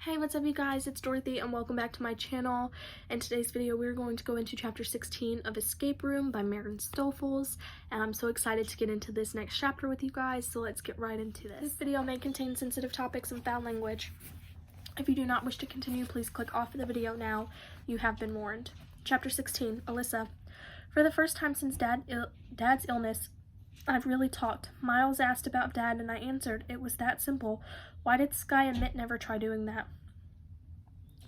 Hey, what's up you guys? It's Dorothy and welcome back to my channel. In today's video, we're going to go into chapter 16 of Escape Room by Maren Stoffels, and I'm so excited to get into this next chapter with you guys, so let's get right into this. This video may contain sensitive topics and foul language. If you do not wish to continue, please click off of the video now. You have been warned. Chapter 16, Alissa. For the first time since Dad's illness, I've really talked. Miles asked about Dad and I answered. It was that simple. Why did Sky and Mitt never try doing that?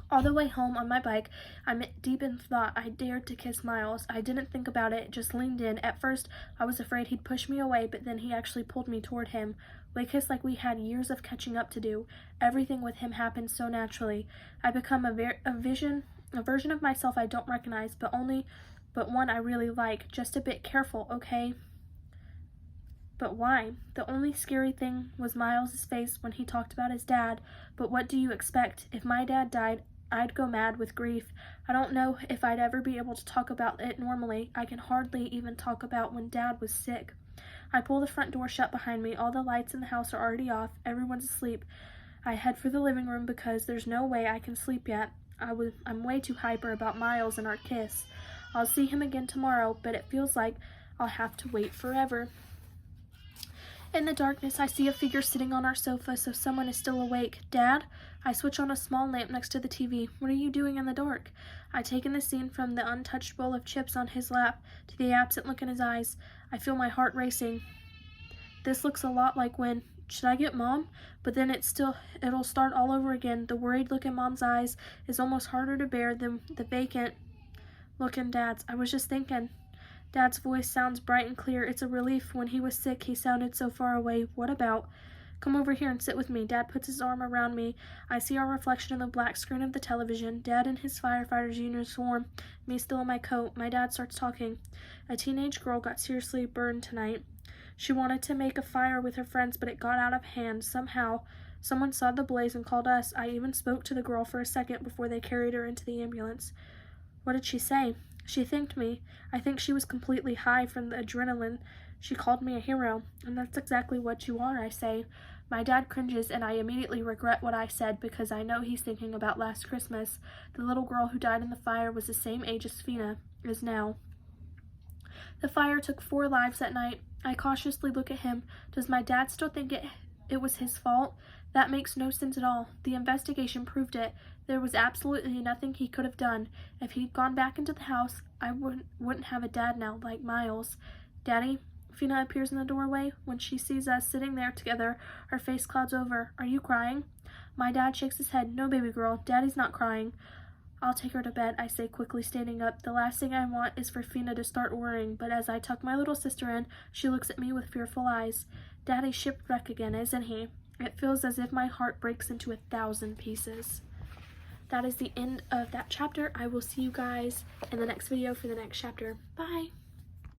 All the way home on my bike, I'm deep in thought. I dared to kiss Miles. I didn't think about it, just leaned in. At first, I was afraid he'd push me away, but then he actually pulled me toward him. We kissed like we had years of catching up to do. Everything with him happened so naturally. I become a version of myself I don't recognize, but one I really like. Just a bit careful, okay? But why? The only scary thing was Miles's face when he talked about his dad. But what do you expect? If my dad died, I'd go mad with grief. I don't know if I'd ever be able to talk about it normally. I can hardly even talk about when Dad was sick. I pull the front door shut behind me. All the lights in the house are already off. Everyone's asleep. I head for the living room because there's no way I can sleep yet. I'm way too hyper about Miles and our kiss. I'll see him again tomorrow, but it feels like I'll have to wait forever. In the darkness, I see a figure sitting on our sofa, so someone is still awake. Dad? I switch on a small lamp next to the TV. What are you doing in the dark? I take in the scene from the untouched bowl of chips on his lap to the absent look in his eyes. I feel my heart racing. This looks a lot like when, should I get Mom? But then it'll start all over again. The worried look in Mom's eyes is almost harder to bear than the vacant look in Dad's. I was just thinking. Dad's voice sounds bright and clear. It's a relief. When he was sick, he sounded so far away. What about? Come over here and sit with me. Dad puts his arm around me. I see our reflection in the black screen of the television. Dad in his firefighter's uniform, me still in my coat. My dad starts talking. A teenage girl got seriously burned tonight. She wanted to make a fire with her friends, but it got out of hand. Somehow, someone saw the blaze and called us. I even spoke to the girl for a second before they carried her into the ambulance. What did she say? She thanked me. I think she was completely high from the adrenaline. She called me a hero, and that's exactly what you are, I say. My dad cringes, and I immediately regret what I said because I know he's thinking about last Christmas. The little girl who died in the fire was the same age as Fina is now. The fire took 4 lives that night. I cautiously look at him. Does my dad still think it was his fault? That makes no sense at all. The investigation proved it. There was absolutely nothing he could have done. If he'd gone back into the house, I wouldn't have a dad now, like Miles. Daddy? Fina appears in the doorway. When she sees us sitting there together, her face clouds over. Are you crying? My dad shakes his head. No, baby girl. Daddy's not crying. I'll take her to bed, I say, quickly standing up. The last thing I want is for Fina to start worrying, but as I tuck my little sister in, she looks at me with fearful eyes. Daddy's shipwrecked again, isn't he? It feels as if my heart breaks into 1,000 pieces. That is the end of that chapter. I will see you guys in the next video for the next chapter. Bye!